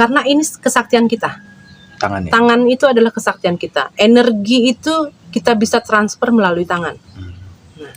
Karena ini kesaktian kita. Tangan ya? Tangan itu adalah kesaktian kita. Energi itu kita bisa transfer melalui tangan. Nah.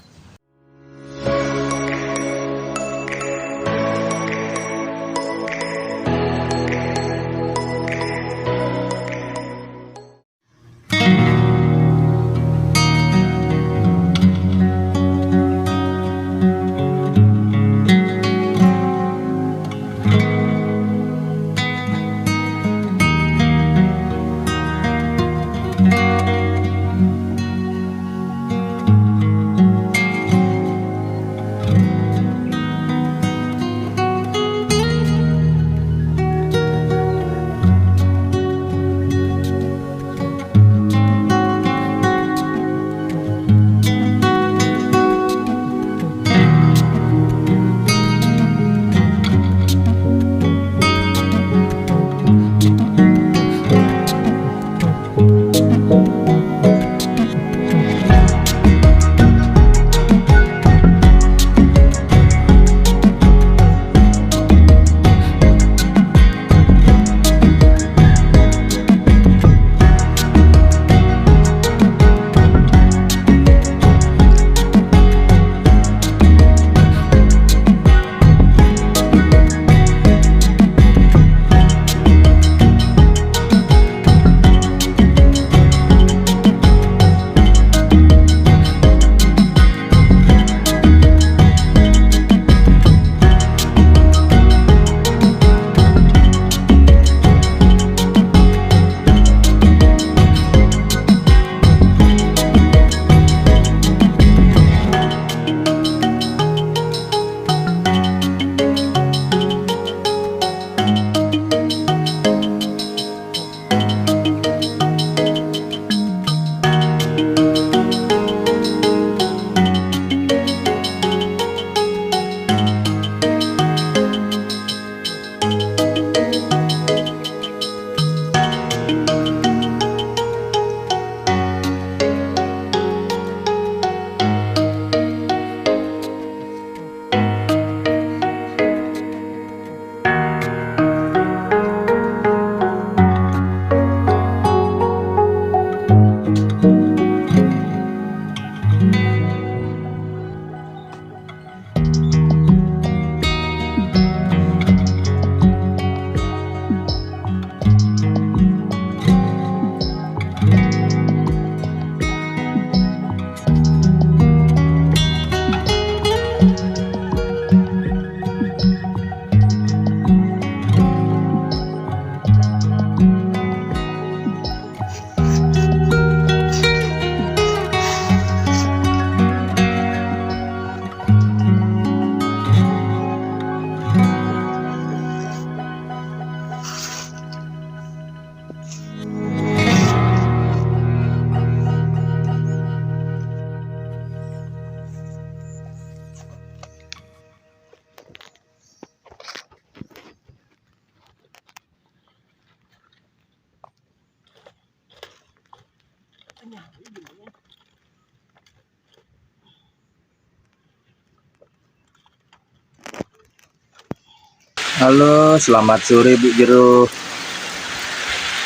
Halo, selamat sore Bu Jero.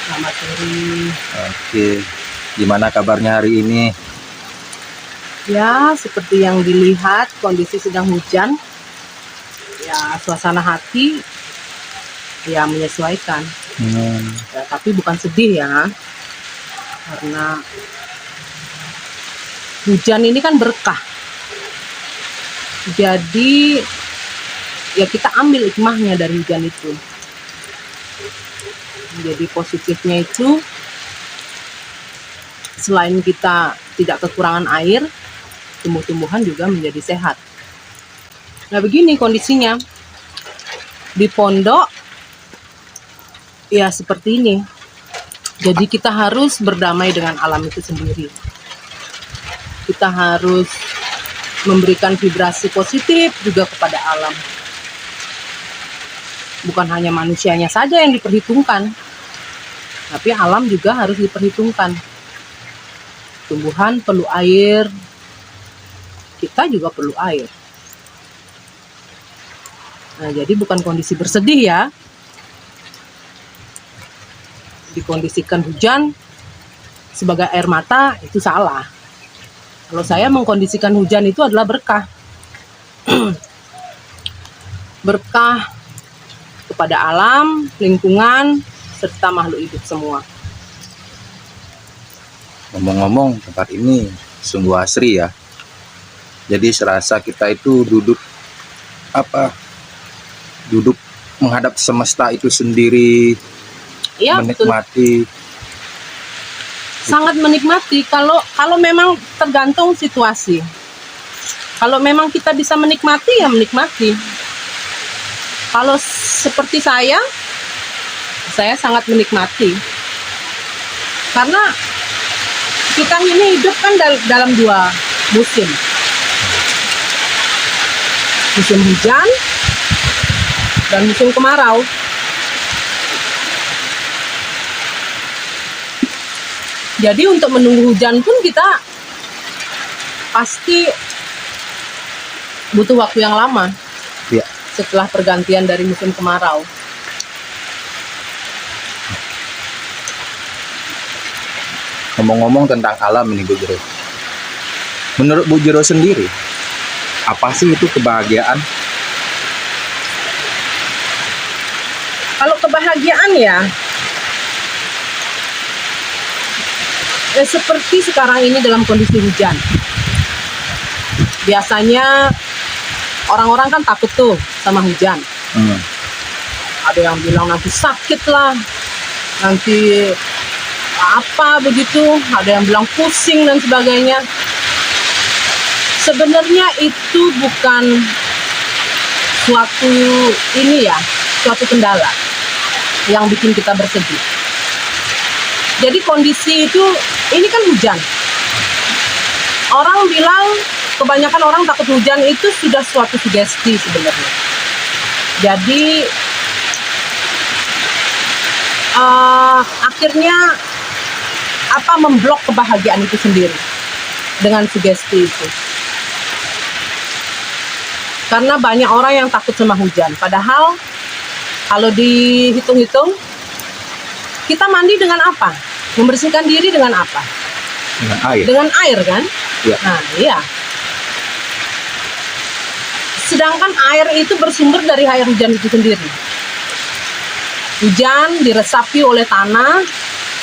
Selamat sore. Oke, gimana kabarnya hari ini? Ya, seperti yang dilihat, kondisi sedang hujan. Ya, suasana hati ya menyesuaikan. Ya, tapi bukan sedih ya. Karena hujan ini kan berkah. Jadi ya kita ambil hikmahnya dari hujan itu. Jadi positifnya itu selain kita tidak kekurangan air, tumbuh-tumbuhan juga menjadi sehat. Nah begini kondisinya di pondok ya seperti ini. Jadi kita harus berdamai dengan alam itu sendiri. Kita harus memberikan vibrasi positif juga kepada alam. Bukan hanya manusianya saja yang diperhitungkan, tapi alam juga harus diperhitungkan. Tumbuhan perlu air, kita juga perlu air. Nah, jadi bukan kondisi bersedih ya. dikondisikan hujan sebagai air mata, itu salah. Kalau saya mengkondisikan hujan itu adalah berkah. Berkah kepada alam, lingkungan, serta makhluk hidup semua. Ngomong-ngomong, tempat ini sungguh asri ya. Jadi serasa kita itu duduk menghadap semesta itu sendiri, Iya, betul. menikmati. Sangat menikmati kalau memang tergantung situasi. Kalau memang kita bisa menikmati, ya menikmati. Kalau seperti saya sangat menikmati. Karena kita ini hidup kan dalam dua musim. Musim hujan dan musim kemarau. Jadi untuk menunggu hujan pun kita pasti butuh waktu yang lama. Ya. Setelah pergantian dari musim kemarau. Ngomong-ngomong tentang alam ini Bu Jero. Menurut Bu Jero sendiri, apa sih itu kebahagiaan? Kalau kebahagiaan ya, seperti sekarang ini dalam kondisi hujan. Biasanya orang-orang kan takut tuh sama hujan. Ada yang bilang nanti sakit lah, nanti apa begitu, ada yang bilang pusing dan sebagainya. Sebenarnya itu bukan suatu kendala yang bikin kita bersedih. Jadi kondisi itu, ini kan hujan. Orang bilang, kebanyakan orang takut hujan itu sudah suatu sugesti sebenarnya. Jadi akhirnya memblok kebahagiaan itu sendiri dengan sugesti itu. Karena banyak orang yang takut sama hujan. Padahal kalau dihitung-hitung, kita mandi dengan apa? Membersihkan diri dengan apa? Dengan air. Dengan air kan? Ya. Nah, iya. Sedangkan air itu bersumber dari air hujan itu sendiri. Hujan diresapi oleh tanah,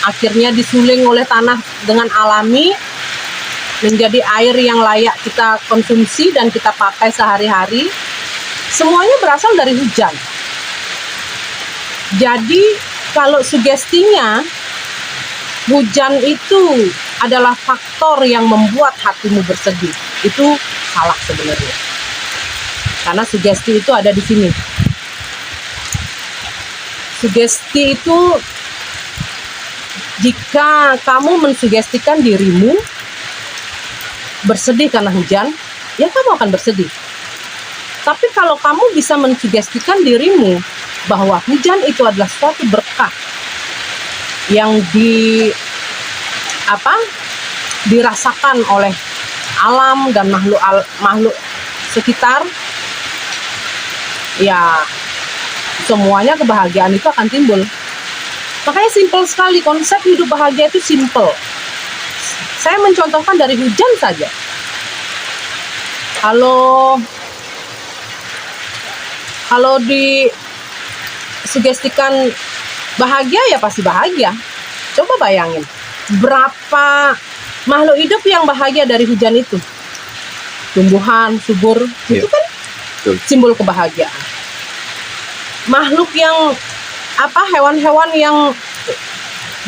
akhirnya disuling oleh tanah dengan alami, menjadi air yang layak kita konsumsi dan kita pakai sehari-hari. Semuanya berasal dari hujan. Jadi kalau sugestinya hujan itu adalah faktor yang membuat hatimu bersedih, itu salah sebenarnya. Karena sugesti itu ada di sini. Sugesti itu, jika kamu mensugestikan dirimu bersedih karena hujan, ya kamu akan bersedih. Tapi kalau kamu bisa mensugestikan dirimu bahwa hujan itu adalah suatu berkah yang dirasakan oleh alam dan makhluk sekitar, ya semuanya kebahagiaan itu akan timbul. Makanya simpel sekali, konsep hidup bahagia itu simpel. Saya mencontohkan dari hujan saja. Kalau disugestikan bahagia, ya pasti bahagia. Coba bayangin, berapa makhluk hidup yang bahagia dari hujan itu? Tumbuhan, subur, itu kan simbol kebahagiaan. Makhluk yang hewan-hewan yang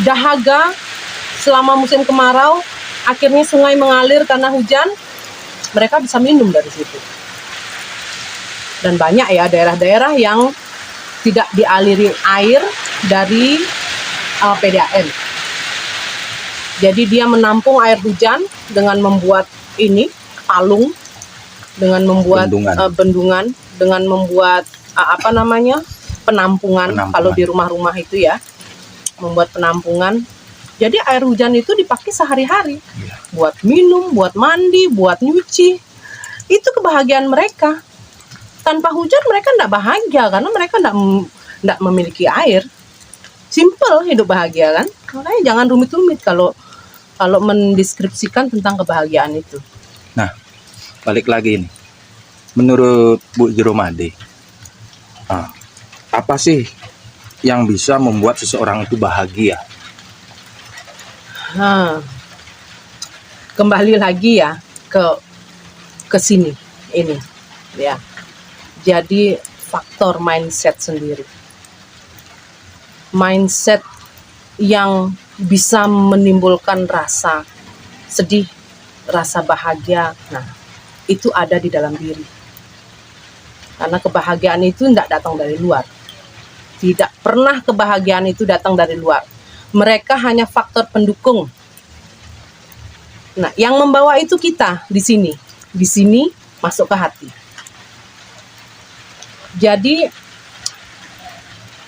dahaga selama musim kemarau, akhirnya sungai mengalir karena hujan, mereka bisa minum dari situ. Dan banyak ya daerah-daerah yang tidak dialiri air dari PDAM. Jadi dia menampung air hujan dengan membuat palung, dengan membuat bendungan, dengan membuat penampungan. Kalau di rumah-rumah itu ya, membuat penampungan. Jadi air hujan itu dipakai sehari-hari, buat minum, buat mandi, buat nyuci. Itu kebahagiaan mereka. Tanpa hujan mereka tidak bahagia karena mereka tidak memiliki air. Simple hidup bahagia kan. Makanya jangan rumit-rumit kalau mendeskripsikan tentang kebahagiaan itu. Nah, balik lagi nih. Menurut Bu Jeromade, apa sih yang bisa membuat seseorang itu bahagia? Nah, kembali lagi ya ke sini ini ya. Jadi faktor mindset sendiri. Mindset yang bisa menimbulkan rasa sedih, rasa bahagia. Nah, itu ada di dalam diri. Karena kebahagiaan itu tidak datang dari luar. Tidak pernah kebahagiaan itu datang dari luar. Mereka hanya faktor pendukung. Nah, yang membawa itu kita di sini. Di sini masuk ke hati. Jadi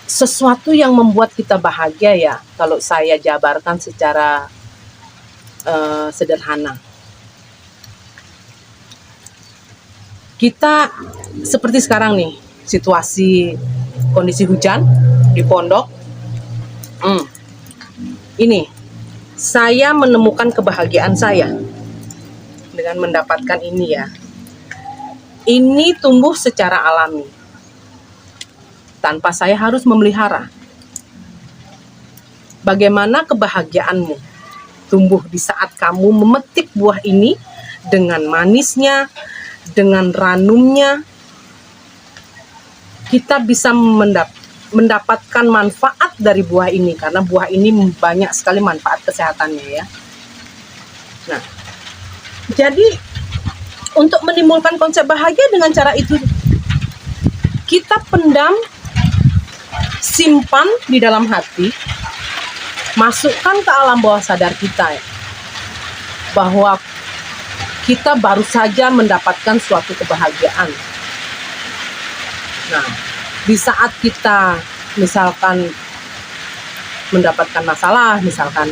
sesuatu yang membuat kita bahagia ya, kalau saya jabarkan secara sederhana. Kita seperti sekarang nih, situasi kondisi hujan di pondok. Ini, saya menemukan kebahagiaan saya dengan mendapatkan ini ya. Ini tumbuh secara alami. Tanpa saya harus memelihara. Bagaimana kebahagiaanmu tumbuh di saat kamu memetik buah ini dengan manisnya, dengan ranumnya. Kita bisa mendapatkan manfaat dari buah ini, karena buah ini banyak sekali manfaat kesehatannya ya. Nah, jadi untuk menimbulkan konsep bahagia dengan cara itu, kita pendam, simpan di dalam hati, masukkan ke alam bawah sadar kita ya, bahwa kita baru saja mendapatkan suatu kebahagiaan. Nah, di saat kita misalkan mendapatkan masalah, misalkan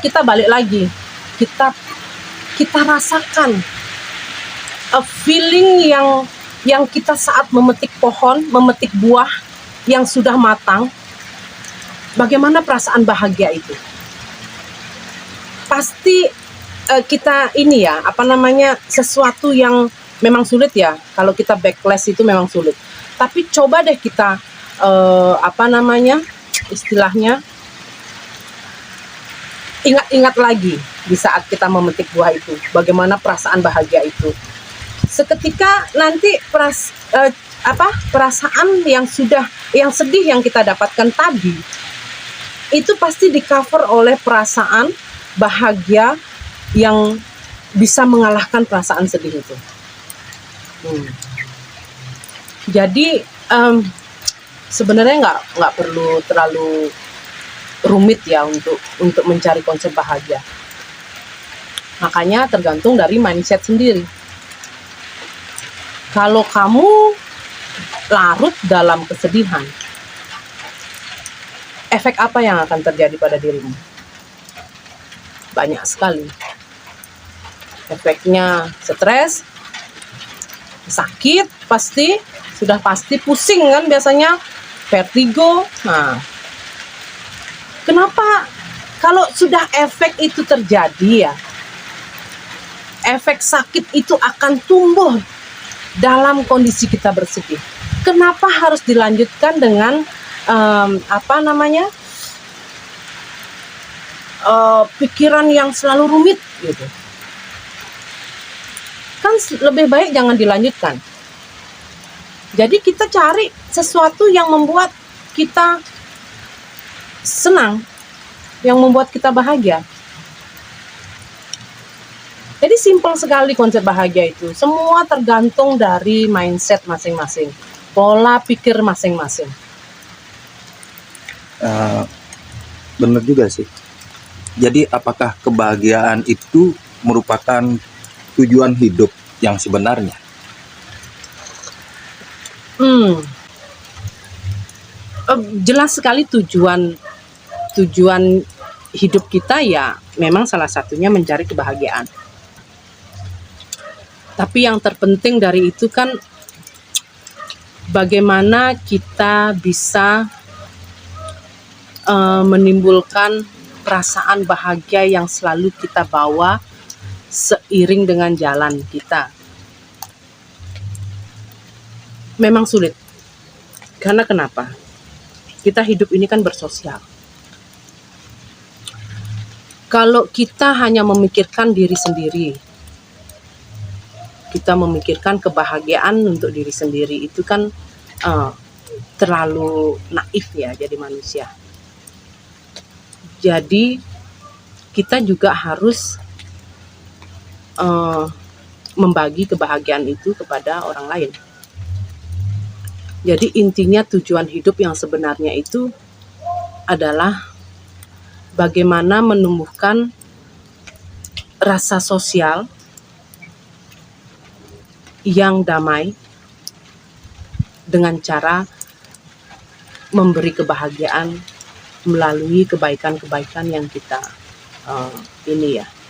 kita balik lagi, kita rasakan a feeling yang kita saat memetik pohon, memetik buah yang sudah matang. Bagaimana perasaan bahagia itu? Pasti kita ini ya, sesuatu yang memang sulit ya. Kalau kita backlash itu memang sulit. Tapi coba deh kita istilahnya ingat-ingat lagi di saat kita memetik buah itu, bagaimana perasaan bahagia itu. Seketika nanti perasaan yang sedih yang kita dapatkan tadi itu pasti di-cover oleh perasaan bahagia yang bisa mengalahkan perasaan sedih itu. Jadi sebenarnya nggak perlu terlalu rumit ya untuk mencari konsep bahagia. Makanya tergantung dari mindset sendiri. Kalau kamu larut dalam kesedihan, efek apa yang akan terjadi pada dirimu? Banyak sekali. Efeknya stres, sakit sudah pasti pusing kan biasanya, vertigo. Nah, kenapa kalau sudah efek itu terjadi ya, efek sakit itu akan tumbuh dalam kondisi kita bersedih. Kenapa harus dilanjutkan dengan pikiran yang selalu rumit gitu? Kan lebih baik jangan dilanjutkan. Jadi kita cari sesuatu yang membuat kita senang, yang membuat kita bahagia. Jadi simpel sekali konsep bahagia itu. Semua tergantung dari mindset masing-masing, pola pikir masing-masing. Benar juga sih. Jadi apakah kebahagiaan itu merupakan tujuan hidup yang sebenarnya? Jelas sekali tujuan hidup kita ya memang salah satunya mencari kebahagiaan. Tapi yang terpenting dari itu kan bagaimana kita bisa menimbulkan perasaan bahagia yang selalu kita bawa seiring dengan jalan kita. Memang sulit. Karena kenapa? Kita hidup ini kan bersosial. Kalau kita hanya memikirkan diri sendiri, kita memikirkan kebahagiaan untuk diri sendiri, itu kan terlalu naif ya jadi manusia. Jadi kita juga harus membagi kebahagiaan itu kepada orang lain. Jadi intinya tujuan hidup yang sebenarnya itu adalah bagaimana menumbuhkan rasa sosial yang damai dengan cara memberi kebahagiaan melalui kebaikan-kebaikan yang kita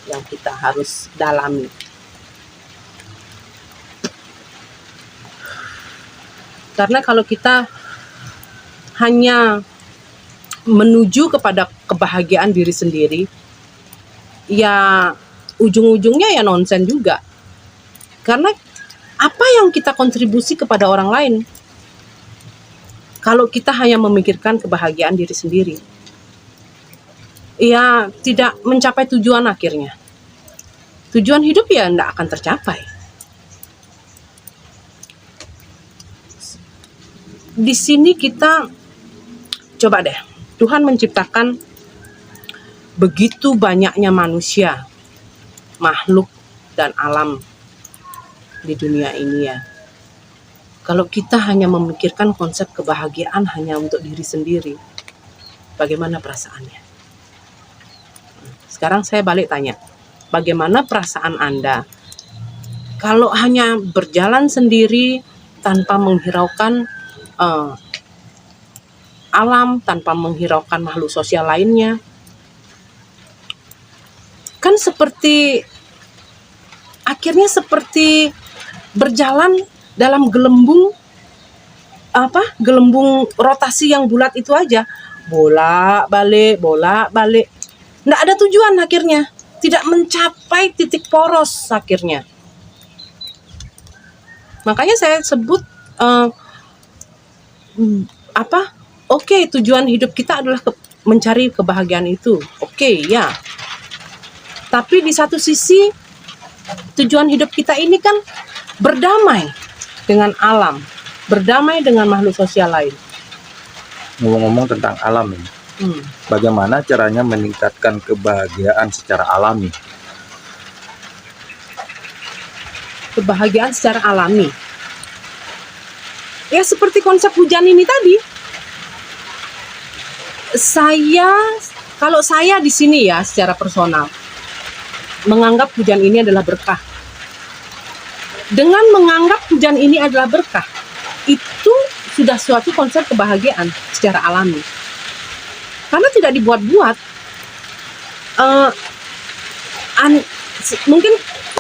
yang kita harus dalami. Karena kalau kita hanya menuju kepada kebahagiaan diri sendiri, ya ujung-ujungnya ya nonsen juga. Karena apa yang kita kontribusi kepada orang lain kalau kita hanya memikirkan kebahagiaan diri sendiri? Ya tidak mencapai tujuan akhirnya. Tujuan hidup ya tidak akan tercapai. Di sini kita coba deh, Tuhan menciptakan begitu banyaknya manusia, makhluk dan alam di dunia ini ya. Kalau kita hanya memikirkan konsep kebahagiaan hanya untuk diri sendiri, bagaimana perasaannya? Sekarang saya balik tanya, bagaimana perasaan Anda kalau hanya berjalan sendiri tanpa menghiraukan alam, tanpa menghiraukan makhluk sosial lainnya? Kan akhirnya seperti berjalan dalam gelembung rotasi yang bulat itu aja, bolak-balik. Nggak ada tujuan akhirnya, tidak mencapai titik poros akhirnya. Makanya saya sebut Oke, tujuan hidup kita adalah mencari kebahagiaan itu. Oke, ya. Tapi di satu sisi tujuan hidup kita ini kan berdamai dengan alam, berdamai dengan makhluk sosial lain. Ngomong-ngomong tentang alam ini, bagaimana caranya meningkatkan kebahagiaan secara alami? Kebahagiaan secara alami. Ya seperti konsep hujan ini tadi. Kalau saya di sini ya secara personal menganggap hujan ini adalah berkah. Dengan menganggap hujan ini adalah berkah, itu sudah suatu konsep kebahagiaan secara alami. Karena tidak dibuat-buat.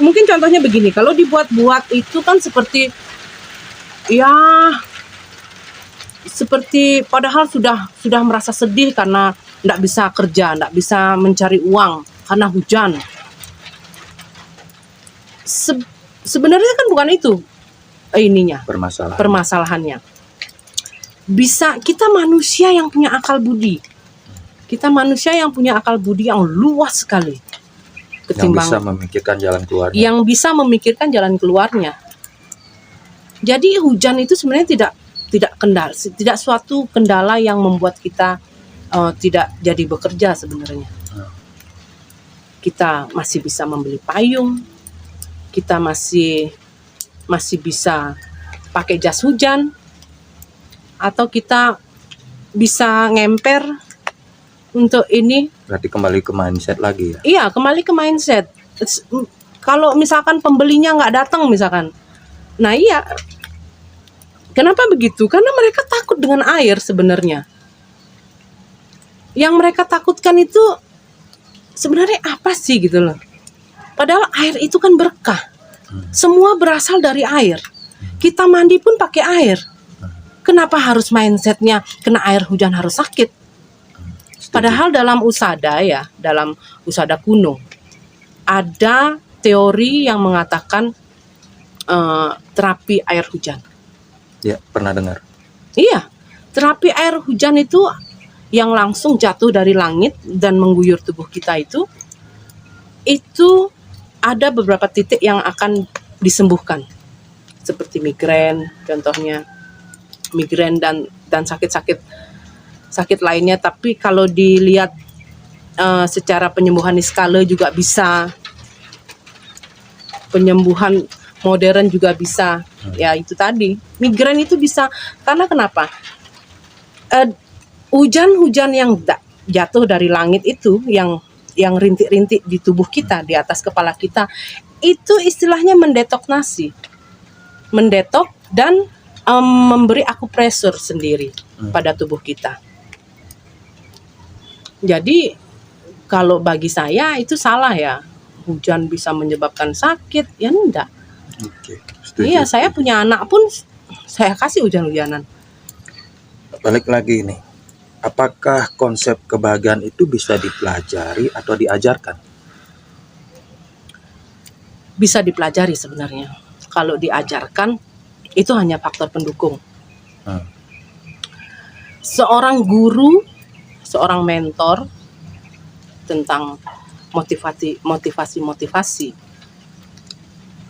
Mungkin contohnya begini, kalau dibuat-buat itu kan seperti padahal sudah merasa sedih karena tidak bisa kerja, tidak bisa mencari uang karena hujan. Sebenarnya kan bukan itu permasalahannya. Kita manusia yang punya akal budi. Kita manusia yang punya akal budi yang luas sekali. Yang bisa memikirkan jalan keluarnya. Yang bisa memikirkan jalan keluarnya. Jadi hujan itu sebenarnya tidak suatu kendala yang membuat kita tidak jadi bekerja sebenarnya. Kita masih bisa membeli payung, kita masih bisa pakai jas hujan, atau kita bisa ngemper untuk ini. Berarti kembali ke mindset lagi ya? Iya, kembali ke mindset. Kalau misalkan pembelinya nggak datang misalkan, nah iya. Kenapa begitu? Karena mereka takut dengan air sebenarnya. Yang mereka takutkan itu sebenarnya apa sih gitu loh. Padahal air itu kan berkah. Semua berasal dari air. Kita mandi pun pakai air. Kenapa harus mindsetnya kena air hujan harus sakit? Padahal dalam usada kuno ada teori yang mengatakan terapi air hujan. Ya, pernah dengar. Iya, terapi air hujan itu yang langsung jatuh dari langit dan mengguyur tubuh kita itu ada beberapa titik yang akan disembuhkan. Seperti migrain contohnya, migrain dan sakit lainnya. Tapi kalau dilihat secara penyembuhan skala juga bisa, penyembuhan modern juga bisa. Ya itu tadi, migrain itu bisa. Karena kenapa? Hujan-hujan yang jatuh dari langit itu, yang rintik-rintik di tubuh kita, di atas kepala kita, itu istilahnya mendetok dan memberi akupresur sendiri pada tubuh kita. Jadi kalau bagi saya itu salah ya, hujan bisa menyebabkan sakit, ya enggak. Oke, Iya, saya punya anak pun saya kasih hujan-hujanan. Balik lagi nih, apakah konsep kebahagiaan itu bisa dipelajari atau diajarkan? Bisa dipelajari sebenarnya. Kalau diajarkan itu hanya faktor pendukung. Seorang guru, seorang mentor tentang motivasi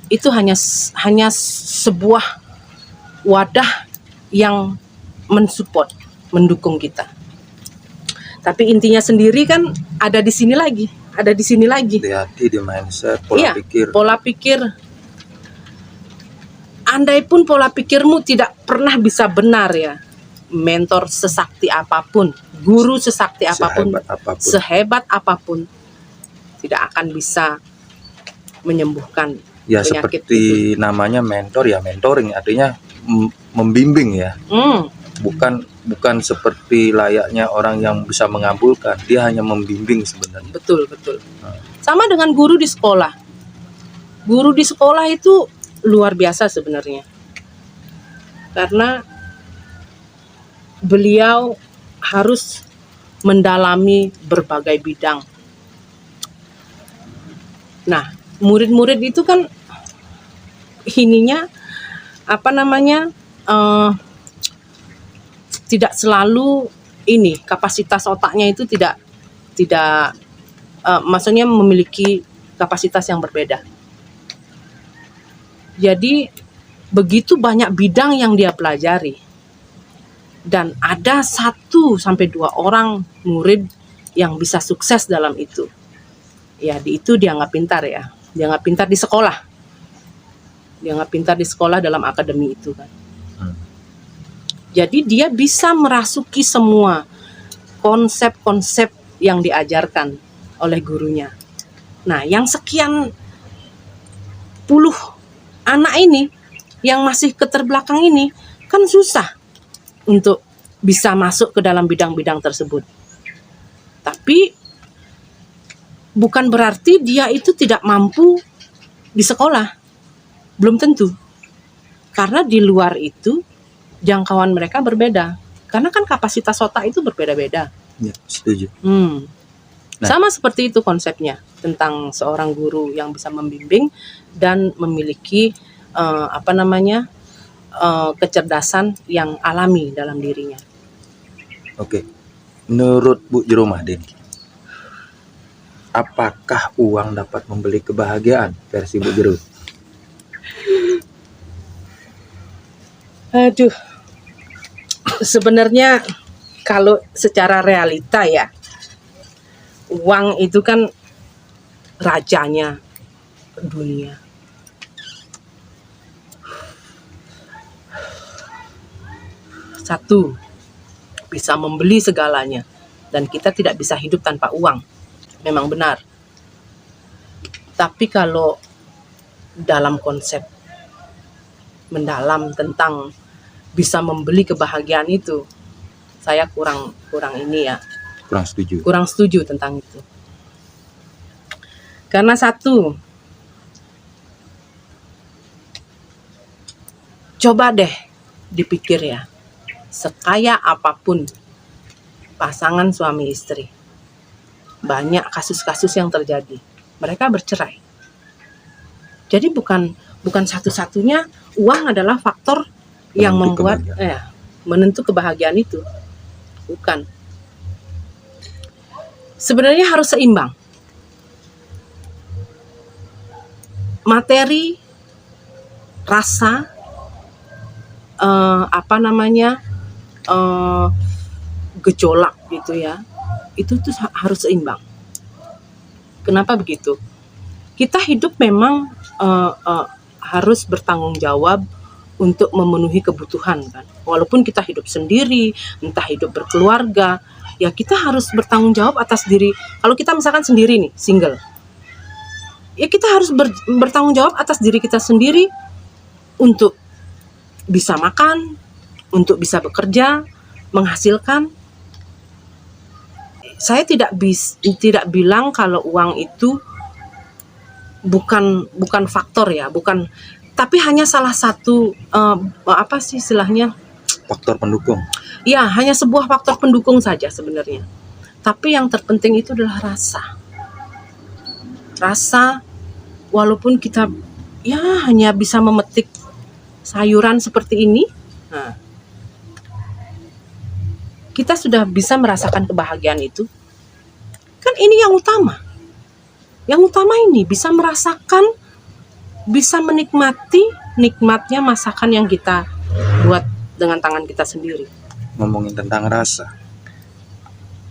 itu hanya sebuah wadah yang mensupport, mendukung kita. Tapi intinya sendiri kan ada di sini lagi. Di hati, di mindset, pola pikir. Andai pun pola pikirmu tidak pernah bisa benar ya, mentor sesakti apapun, guru sesakti apapun, sehebat apapun, tidak akan bisa menyembuhkan ya penyakit seperti itu. Namanya mentor ya, mentoring artinya membimbing ya. Bukan seperti layaknya orang yang bisa mengabulkan, dia hanya membimbing sebenarnya. Betul. Sama dengan guru di sekolah. Guru di sekolah itu luar biasa sebenarnya. Karena beliau harus mendalami berbagai bidang. Nah, murid-murid itu kan tidak selalu kapasitas otaknya itu tidak maksudnya memiliki kapasitas yang berbeda. Jadi begitu banyak bidang yang dia pelajari, dan ada 1-2 orang murid yang bisa sukses dalam itu. Ya, itu dia nggak pintar ya. Dia nggak pintar di sekolah. Dia nggak pintar di sekolah dalam akademi itu kan. Jadi dia bisa merasuki semua konsep-konsep yang diajarkan oleh gurunya. Nah, yang sekian puluh anak ini yang masih keterbelakang ini kan susah untuk bisa masuk ke dalam bidang-bidang tersebut. Tapi bukan berarti dia itu tidak mampu di sekolah. Belum tentu. Karena di luar itu jangkauan mereka berbeda. Karena kan kapasitas otak itu berbeda-beda. Ya, setuju. Sama seperti itu konsepnya tentang seorang guru yang bisa membimbing dan memiliki kecerdasan yang alami dalam dirinya. Oke. Menurut Bu Jeromadin, apakah uang dapat membeli kebahagiaan versi Bu Jero? Aduh. Sebenarnya kalau secara realita ya, uang itu kan rajanya dunia. Satu, bisa membeli segalanya, dan kita tidak bisa hidup tanpa uang. Memang benar. Tapi kalau dalam konsep mendalam tentang bisa membeli kebahagiaan itu, saya kurang setuju tentang itu. Karena satu, coba deh dipikir ya, sekaya apapun pasangan suami istri, banyak kasus-kasus yang terjadi, mereka bercerai. Jadi bukan satu-satunya uang adalah faktor yang membuat menentu kebahagiaan itu. Bukan. Sebenarnya harus seimbang. Materi, rasa, gejolak gitu ya, itu tuh harus seimbang. Kenapa begitu? Kita hidup memang harus bertanggung jawab untuk memenuhi kebutuhan kan. Walaupun kita hidup sendiri, entah hidup berkeluarga, ya kita harus bertanggung jawab atas diri. Kalau kita misalkan sendiri nih, single, ya kita harus bertanggung jawab atas diri kita sendiri untuk bisa makan, untuk bisa bekerja, menghasilkan. Saya tidak bilang kalau uang itu bukan faktor ya, tapi hanya salah satu istilahnya, faktor pendukung. Ya, hanya sebuah faktor pendukung saja sebenarnya. Tapi yang terpenting itu adalah rasa, walaupun kita ya hanya bisa memetik sayuran seperti ini, kita sudah bisa merasakan kebahagiaan itu. Kan ini yang utama. Yang utama ini bisa merasakan, bisa menikmati nikmatnya masakan yang kita buat dengan tangan kita sendiri. Ngomongin tentang rasa,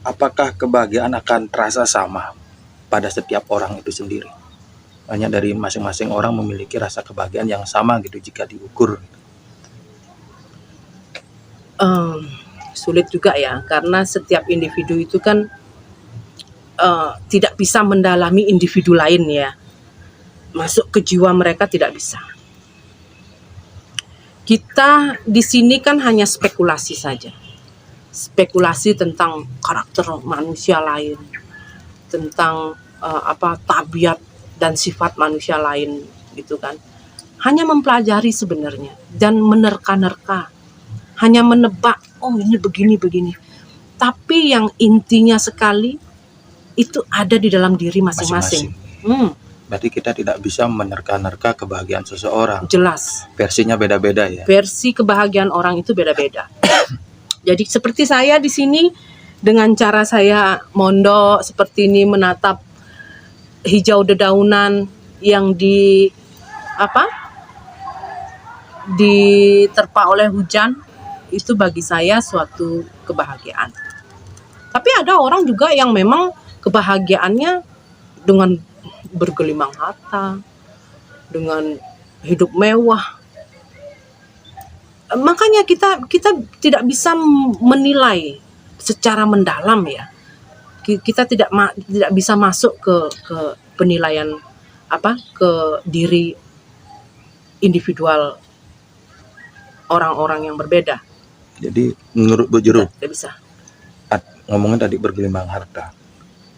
apakah kebahagiaan akan terasa sama pada setiap orang itu sendiri? Hanya dari masing-masing orang memiliki rasa kebahagiaan yang sama gitu jika diukur. Sulit juga ya, karena setiap individu itu kan tidak bisa mendalami individu lain ya. Masuk ke jiwa mereka tidak bisa. Kita di sini kan hanya spekulasi saja. Spekulasi tentang karakter manusia lain, tentang tabiat dan sifat manusia lain gitu kan. Hanya mempelajari sebenarnya dan menerka-nerka. Hanya menebak, oh ini begini. Tapi yang intinya sekali itu ada di dalam diri masing-masing. Berarti kita tidak bisa menerka-nerka kebahagiaan seseorang. Jelas. Versinya beda-beda ya. Versi kebahagiaan orang itu beda-beda. Jadi seperti saya di sini, dengan cara saya mondok seperti ini, menatap hijau dedaunan yang diterpa oleh hujan, itu bagi saya suatu kebahagiaan. Tapi ada orang juga yang memang kebahagiaannya dengan bergelimang harta, dengan hidup mewah. Makanya kita tidak bisa menilai secara mendalam ya. Kita tidak bisa masuk ke penilaian ke diri individual orang-orang yang berbeda. Jadi menurut Bu Juru, tidak bisa. Ngomongin tadi bergelimang harta.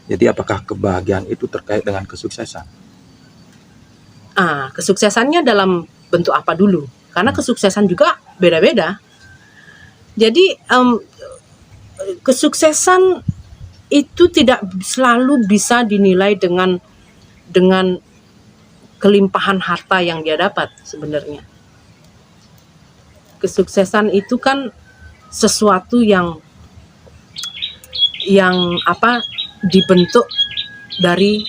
Jadi apakah kebahagiaan itu terkait dengan kesuksesan? Kesuksesannya dalam bentuk apa dulu? Karena kesuksesan juga beda-beda. Jadi kesuksesan itu tidak selalu bisa dinilai dengan kelimpahan harta yang dia dapat sebenarnya. Kesuksesan itu kan sesuatu yang dibentuk dari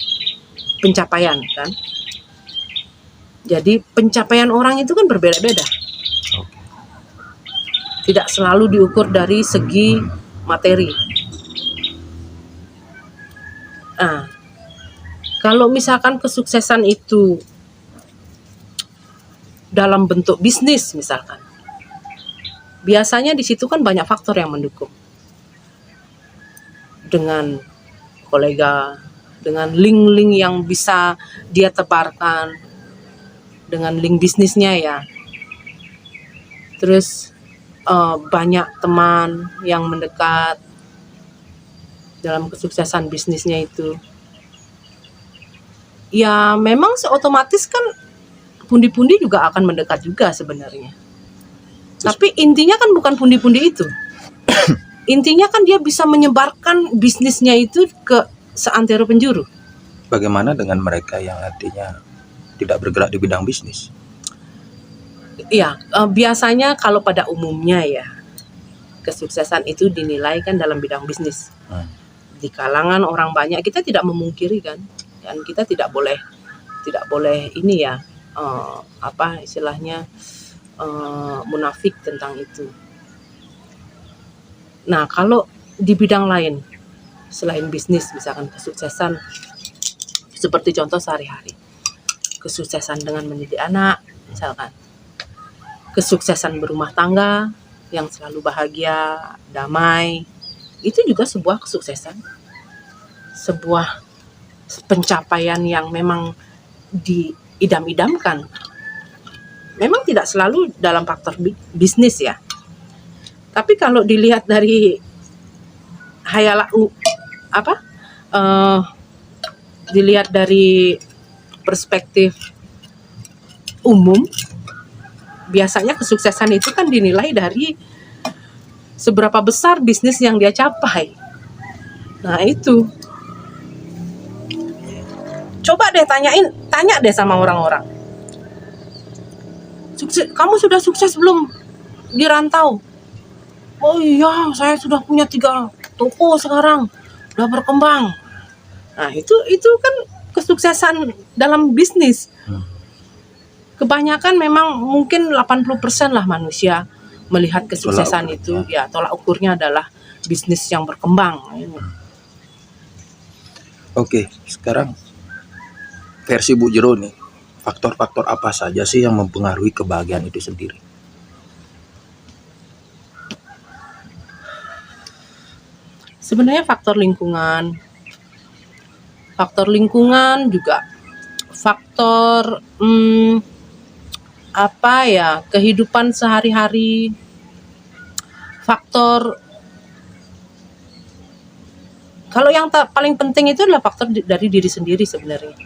pencapaian kan. Jadi pencapaian orang itu kan berbeda-beda. Tidak selalu diukur dari segi materi. Kalau misalkan kesuksesan itu dalam bentuk bisnis misalkan, biasanya di situ kan banyak faktor yang mendukung. Dengan kolega, dengan link-link yang bisa dia tebarkan, dengan link bisnisnya ya. Terus banyak teman yang mendekat dalam kesuksesan bisnisnya itu. Ya memang seotomatis kan pundi-pundi juga akan mendekat juga sebenarnya. Tapi intinya kan bukan pundi-pundi itu. Intinya kan dia bisa menyebarkan bisnisnya itu ke seantero penjuru. Bagaimana dengan mereka yang artinya tidak bergerak di bidang bisnis? Iya, biasanya kalau pada umumnya ya, kesuksesan itu dinilai kan dalam bidang bisnis. Di kalangan orang banyak kita tidak memungkiri kan, dan kita tidak boleh ini ya, apa istilahnya, munafik tentang itu. Nah, kalau di bidang lain selain bisnis, misalkan kesuksesan seperti contoh sehari-hari, kesuksesan dengan mendidik anak, misalkan kesuksesan berumah tangga yang selalu bahagia, damai, itu juga sebuah kesuksesan, sebuah pencapaian yang memang diidam-idamkan. Memang tidak selalu dalam faktor bisnis ya, tapi kalau dilihat dari dilihat dari perspektif umum, biasanya kesuksesan itu kan dinilai dari seberapa besar bisnis yang dia capai. Nah itu, coba deh tanya deh sama orang-orang, kamu sudah sukses belum di rantau? Oh iya, saya sudah punya 3 toko sekarang, udah berkembang. Nah itu kan kesuksesan dalam bisnis. Kebanyakan memang mungkin 80% lah manusia melihat kesuksesan itu ya tolak ukurnya adalah bisnis yang berkembang. Oke, sekarang versi Bu Jero nih, faktor-faktor apa saja sih yang mempengaruhi kebahagiaan itu sendiri? Sebenarnya faktor lingkungan juga faktor kehidupan sehari-hari, faktor, kalau yang paling penting itu adalah faktor dari diri sendiri sebenarnya.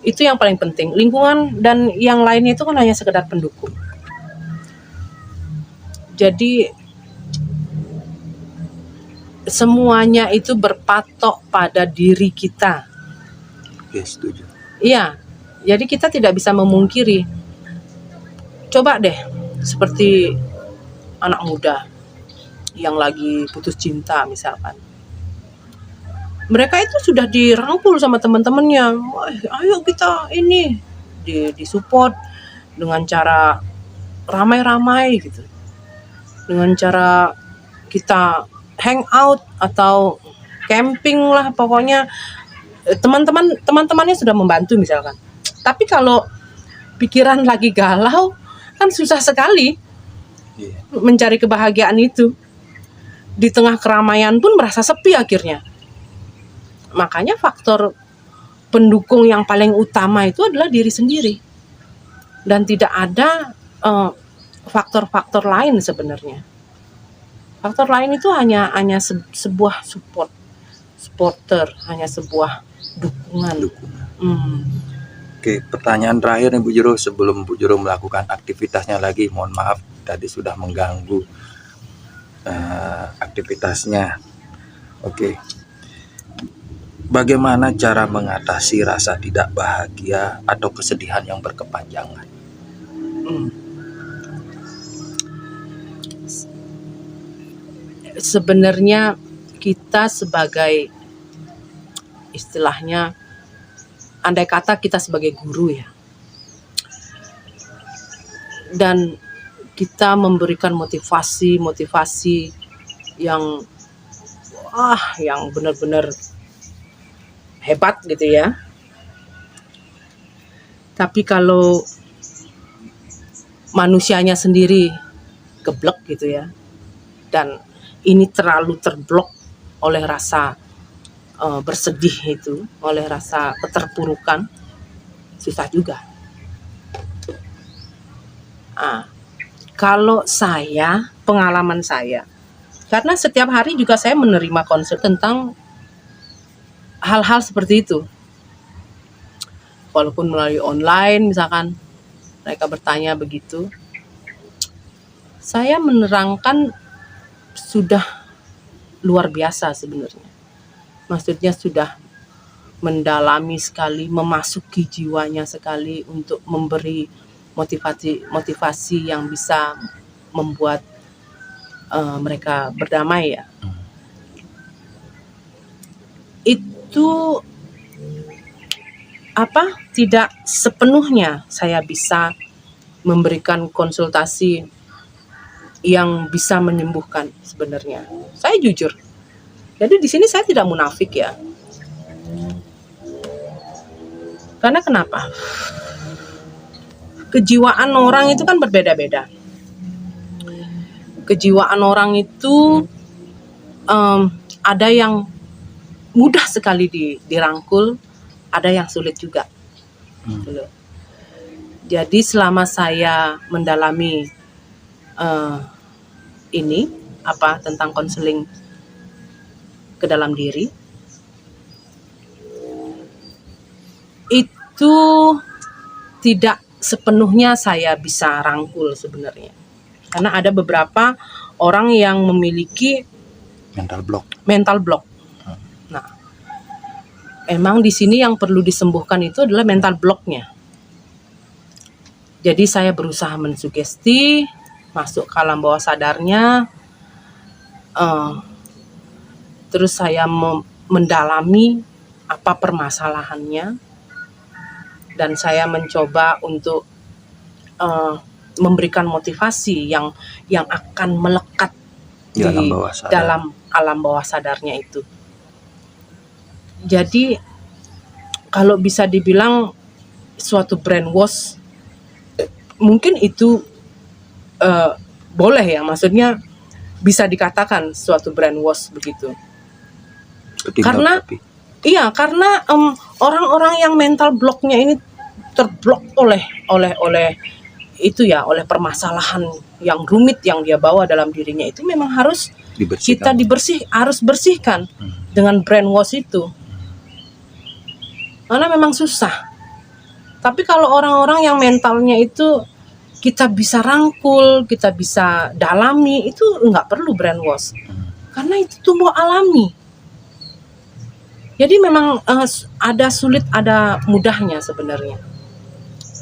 Itu yang paling penting. Lingkungan dan yang lainnya itu kan hanya sekedar pendukung. Jadi semuanya itu berpatok pada diri kita. Oke, setuju. Iya, jadi kita tidak bisa memungkiri. Coba deh, seperti anak muda yang lagi putus cinta misalkan. Mereka itu sudah dirangkul sama teman-temannya. Ayo kita ini disupport dengan cara ramai-ramai gitu. Dengan cara kita hangout atau camping lah, pokoknya teman-temannya sudah membantu misalkan. Tapi kalau pikiran lagi galau kan susah sekali mencari kebahagiaan itu. Di tengah keramaian pun merasa sepi akhirnya. Makanya faktor pendukung yang paling utama itu adalah diri sendiri, dan tidak ada faktor-faktor lain sebenarnya. Faktor lain itu hanya sebuah supporter, hanya sebuah dukungan. Oke, pertanyaan terakhir nih Bu Jero sebelum Bu Jero melakukan aktivitasnya lagi. Mohon maaf tadi sudah mengganggu aktivitasnya. Oke. Bagaimana cara mengatasi rasa tidak bahagia atau kesedihan yang berkepanjangan? Sebenarnya kita sebagai, istilahnya, andai kata kita sebagai guru ya, dan kita memberikan motivasi yang benar-benar hebat gitu ya. Tapi kalau manusianya sendiri geblek gitu ya, dan ini terlalu terblok oleh rasa bersedih itu, oleh rasa keterpurukan, susah juga. Kalau pengalaman saya, karena setiap hari juga saya menerima konsul tentang hal-hal seperti itu. Walaupun melalui online misalkan, mereka bertanya begitu. Saya menerangkan sudah luar biasa sebenarnya. Maksudnya sudah mendalami sekali, memasuki jiwanya sekali untuk memberi motivasi yang bisa membuat mereka berdamai ya. Itu tidak sepenuhnya saya bisa memberikan konsultasi yang bisa menyembuhkan sebenarnya. Saya jujur. Jadi di sini saya tidak munafik ya. Karena kenapa? Kejiwaan orang itu kan berbeda-beda. Kejiwaan orang itu ada yang mudah sekali dirangkul, ada yang sulit juga. Gitu. Jadi selama saya mendalami ini tentang konseling ke dalam diri, itu tidak sepenuhnya saya bisa rangkul sebenarnya. Karena ada beberapa orang yang memiliki mental block. Nah, emang di sini yang perlu disembuhkan itu adalah mental blocknya. Jadi saya berusaha mensugesti, masuk ke alam bawah sadarnya, terus saya mendalami apa permasalahannya, dan saya mencoba untuk memberikan motivasi yang akan melekat di dalam alam bawah sadarnya itu. Jadi kalau bisa dibilang suatu brainwash, mungkin itu boleh ya, maksudnya bisa dikatakan suatu brainwash begitu. Karena orang-orang yang mental blocknya ini terblok oleh permasalahan yang rumit yang dia bawa dalam dirinya, itu memang harus harus bersihkan dengan brainwash itu. Karena memang susah. Tapi kalau orang-orang yang mentalnya itu kita bisa rangkul, kita bisa dalami, itu nggak perlu brainwash. Karena itu tumbuh alami. Jadi memang ada sulit, ada mudahnya sebenarnya.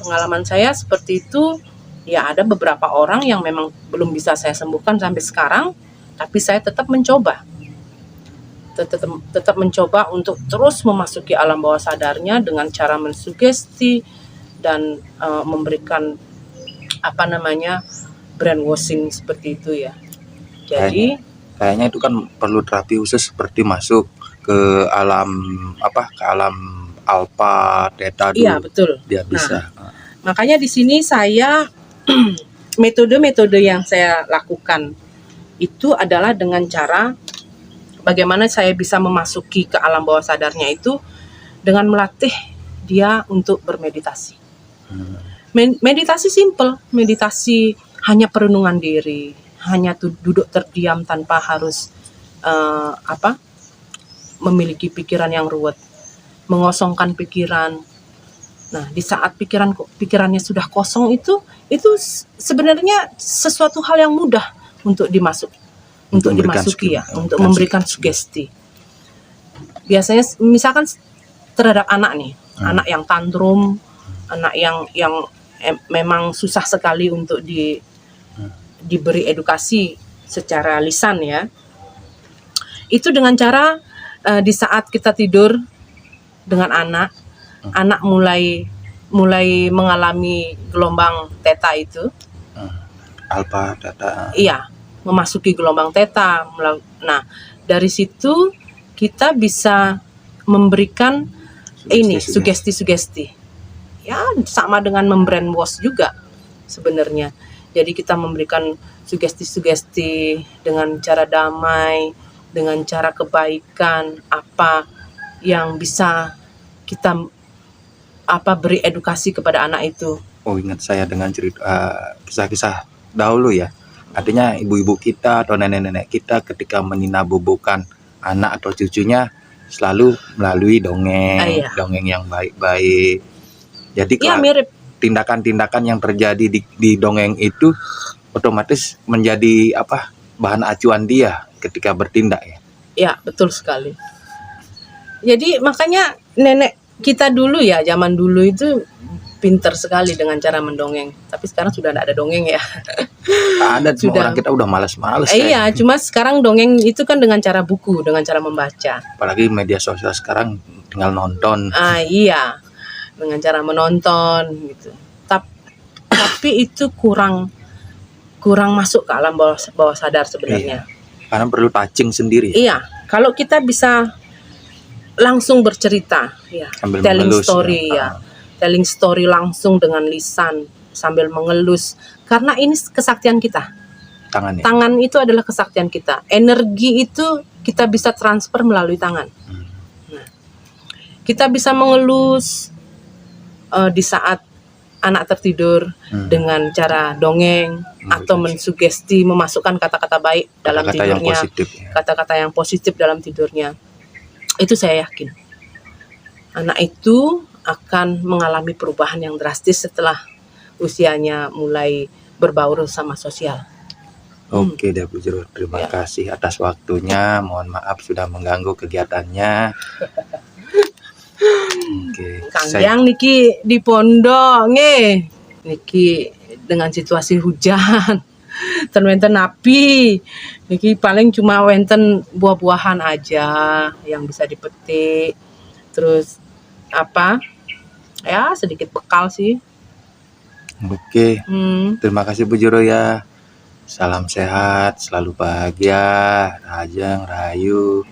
Pengalaman saya seperti itu, ya ada beberapa orang yang memang belum bisa saya sembuhkan sampai sekarang, tapi saya tetap mencoba. Tetap mencoba untuk terus memasuki alam bawah sadarnya dengan cara mensugesti dan memberikan brainwashing seperti itu ya. Jadi kayaknya itu kan perlu terapi khusus seperti masuk ke alam alpha, theta dulu. Iya, betul. Dia bisa. Makanya di sini saya metode-metode yang saya lakukan itu adalah dengan cara bagaimana saya bisa memasuki ke alam bawah sadarnya itu dengan melatih dia untuk bermeditasi. Meditasi simple, meditasi hanya perenungan diri, hanya duduk terdiam tanpa harus memiliki pikiran yang ruwet, mengosongkan pikiran. Nah, di saat pikirannya sudah kosong itu sebenarnya sesuatu hal yang mudah untuk dimasuki ya, untuk memberikan sugesti. Biasanya misalkan terhadap anak nih, anak yang tantrum, anak yang memang susah sekali untuk diberi edukasi secara lisan ya. Itu dengan cara di saat kita tidur dengan anak mulai mengalami gelombang theta itu. Alpha, theta. Iya, memasuki gelombang theta. Nah, dari situ kita bisa memberikan sugesti-sugesti. Ya, sama dengan membrainwash juga sebenarnya. Jadi kita memberikan sugesti-sugesti dengan cara damai, dengan cara kebaikan, apa yang bisa kita beri edukasi kepada anak itu. Oh, ingat saya dengan cerita kisah-kisah dahulu ya. Artinya ibu-ibu kita atau nenek-nenek kita ketika meninabobokan anak atau cucunya selalu melalui dongeng yang baik-baik. Jadi mirip. Tindakan-tindakan yang terjadi di dongeng itu otomatis menjadi bahan acuan dia ketika bertindak ya. Ya, betul sekali. Jadi makanya nenek kita dulu ya, zaman dulu itu pinter sekali dengan cara mendongeng. Tapi sekarang sudah tidak ada dongeng ya. Ada cuma Sudah. orang kita udah malas-malas Iya, cuma sekarang dongeng itu kan dengan cara buku, dengan cara membaca. apalagi media sosial sekarang tinggal nonton. Iya, dengan cara menonton gitu. Tapi itu kurang masuk ke alam bawah sadar sebenarnya. Karena perlu touching sendiri. Iya, kalau kita bisa langsung bercerita, ya, Sambil telling mengelus, story ya. Telling story langsung dengan lisan sambil mengelus, karena ini kesaktian kita. Tangan ya. Tangan itu adalah kesaktian kita. Energi itu kita bisa transfer melalui tangan. Nah, kita bisa mengelus di saat anak tertidur dengan cara dongeng atau mensugesti, memasukkan kata-kata baik dalam Kata-kata yang tidurnya, positif ya. kata-kata yang positif dalam tidurnya. Itu saya yakin anak itu akan mengalami perubahan yang drastis setelah usianya mulai berbaur sama sosial. Oke deh Bu Jero, terima kasih atas waktunya. Mohon maaf sudah mengganggu kegiatannya. Oke, Kang Yang niki di pondok nggih. Niki dengan situasi hujan. Ten wenten api. Niki paling cuma wenten buah-buahan aja yang bisa dipetik. Terus ya sedikit bekal sih. Oke, terima kasih Bu Jero ya. Salam sehat, selalu bahagia, rajang, rayu.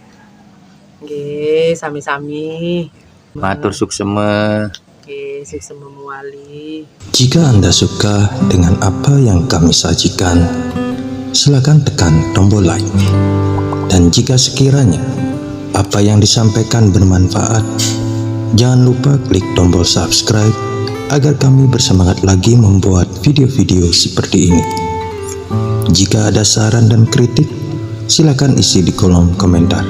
Nggih, sami-sami. Matur sukseme. Nggih, suksema muali. Jika Anda suka dengan apa yang kami sajikan, silakan tekan tombol like. Dan jika sekiranya apa yang disampaikan bermanfaat, jangan lupa klik tombol subscribe agar kami bersemangat lagi membuat video-video seperti ini. Jika ada saran dan kritik, silakan isi di kolom komentar.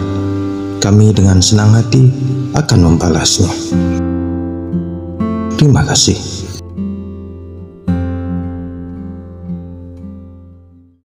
Kami dengan senang hati akan membalasnya. Terima kasih.